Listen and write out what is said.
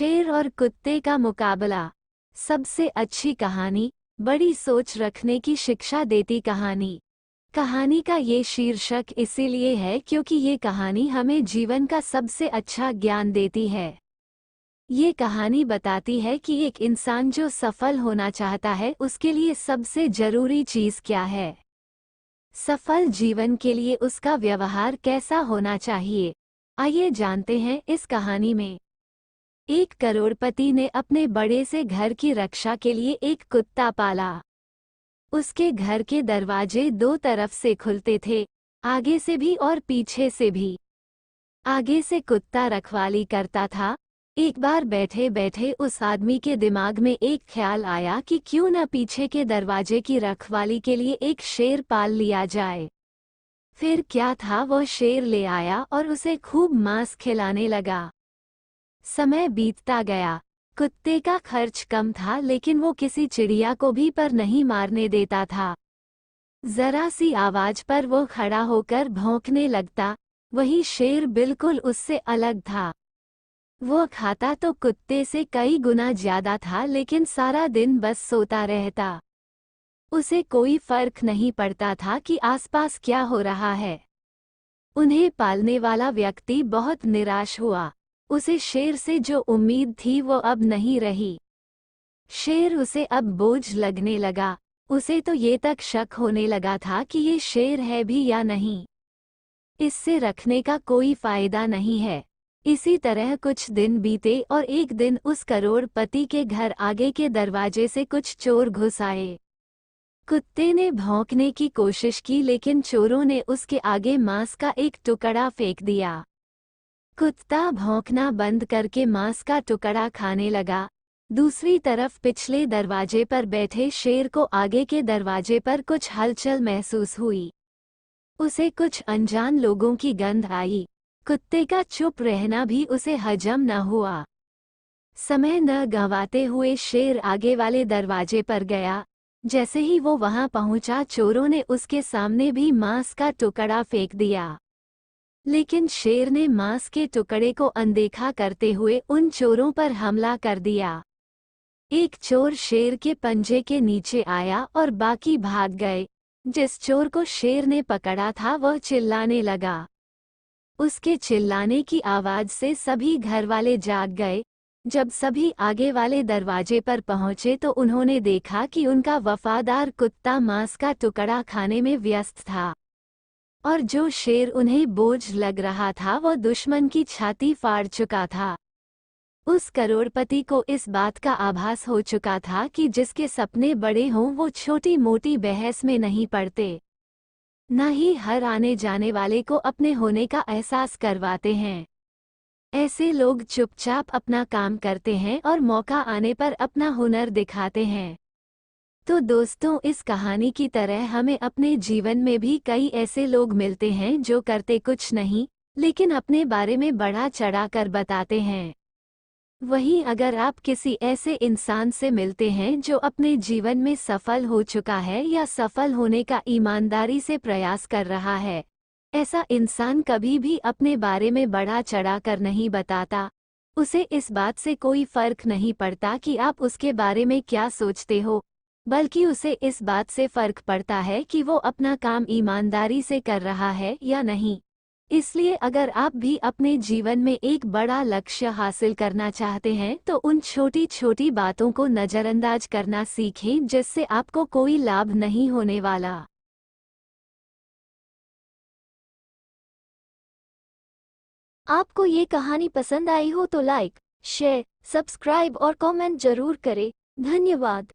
शेर और कुत्ते का मुकाबला। सबसे अच्छी कहानी, बड़ी सोच रखने की शिक्षा देती कहानी। कहानी का ये शीर्षक इसीलिए है क्योंकि ये कहानी हमें जीवन का सबसे अच्छा ज्ञान देती है। ये कहानी बताती है कि एक इंसान जो सफल होना चाहता है उसके लिए सबसे जरूरी चीज क्या है। सफल जीवन के लिए उसका व्यवहार कैसा होना चाहिए, आइए जानते हैं इस कहानी में। एक करोड़पति ने अपने बड़े से घर की रक्षा के लिए एक कुत्ता पाला। उसके घर के दरवाजे दो तरफ से खुलते थे, आगे से भी और पीछे से भी। आगे से कुत्ता रखवाली करता था। एक बार बैठे बैठे उस आदमी के दिमाग में एक ख्याल आया कि क्यों न पीछे के दरवाजे की रखवाली के लिए एक शेर पाल लिया जाए। फिर क्या था, वो शेर ले आया और उसे खूब मांस खिलाने लगा। समय बीतता गया। कुत्ते का खर्च कम था लेकिन वो किसी चिड़िया को भी पर नहीं मारने देता था। जरा सी आवाज पर वो खड़ा होकर भौंकने लगता। वही शेर बिल्कुल उससे अलग था। वो खाता तो कुत्ते से कई गुना ज्यादा था लेकिन सारा दिन बस सोता रहता। उसे कोई फर्क नहीं पड़ता था कि आसपास क्या हो रहा है। उन्हें पालने वाला व्यक्ति बहुत निराश हुआ। उसे शेर से जो उम्मीद थी वो अब नहीं रही। शेर उसे अब बोझ लगने लगा। उसे तो ये तक शक होने लगा था कि ये शेर है भी या नहीं। इससे रखने का कोई फायदा नहीं है। इसी तरह कुछ दिन बीते और एक दिन उस करोड़पति के घर आगे के दरवाजे से कुछ चोर घुस आए। कुत्ते ने भौंकने की कोशिश की लेकिन चोरों ने उसके आगे मांस का एक टुकड़ा फेंक दिया। कुत्ता भौंकना बंद करके मांस का टुकड़ा खाने लगा। दूसरी तरफ पिछले दरवाजे पर बैठे शेर को आगे के दरवाजे पर कुछ हलचल महसूस हुई। उसे कुछ अनजान लोगों की गंध आई। कुत्ते का चुप रहना भी उसे हजम न हुआ। समय न गंवाते हुए शेर आगे वाले दरवाजे पर गया। जैसे ही वो वहां पहुंचा, चोरों ने उसके सामने भी मांस का टुकड़ा फेंक दिया। लेकिन शेर ने मांस के टुकड़े को अनदेखा करते हुए उन चोरों पर हमला कर दिया। एक चोर शेर के पंजे के नीचे आया और बाकी भाग गए। जिस चोर को शेर ने पकड़ा था वह चिल्लाने लगा। उसके चिल्लाने की आवाज से सभी घरवाले जाग गए। जब सभी आगे वाले दरवाजे पर पहुंचे तो उन्होंने देखा कि उनका वफादार कुत्ता मांस का टुकड़ा खाने में व्यस्त था और जो शेर उन्हें बोझ लग रहा था वो दुश्मन की छाती फाड़ चुका था। उस करोड़पति को इस बात का आभास हो चुका था कि जिसके सपने बड़े हों वो छोटी मोटी बहस में नहीं पड़ते, न ही हर आने जाने वाले को अपने होने का एहसास करवाते हैं। ऐसे लोग चुपचाप अपना काम करते हैं और मौका आने पर अपना हुनर दिखाते हैं। तो दोस्तों, इस कहानी की तरह हमें अपने जीवन में भी कई ऐसे लोग मिलते हैं जो करते कुछ नहीं लेकिन अपने बारे में बढ़ा चढ़ा कर बताते हैं। वहीं अगर आप किसी ऐसे इंसान से मिलते हैं जो अपने जीवन में सफल हो चुका है या सफल होने का ईमानदारी से प्रयास कर रहा है, ऐसा इंसान कभी भी अपने बारे में बढ़ा चढ़ा कर नहीं बताता। उसे इस बात से कोई फर्क नहीं पड़ता कि आप उसके बारे में क्या सोचते हो, बल्कि उसे इस बात से फर्क पड़ता है कि वो अपना काम ईमानदारी से कर रहा है या नहीं। इसलिए अगर आप भी अपने जीवन में एक बड़ा लक्ष्य हासिल करना चाहते हैं तो उन छोटी छोटी बातों को नज़रअंदाज करना सीखें जिससे आपको कोई लाभ नहीं होने वाला। आपको ये कहानी पसंद आई हो तो लाइक, शेयर, सब्सक्राइब और कमेंट जरूर करें। धन्यवाद।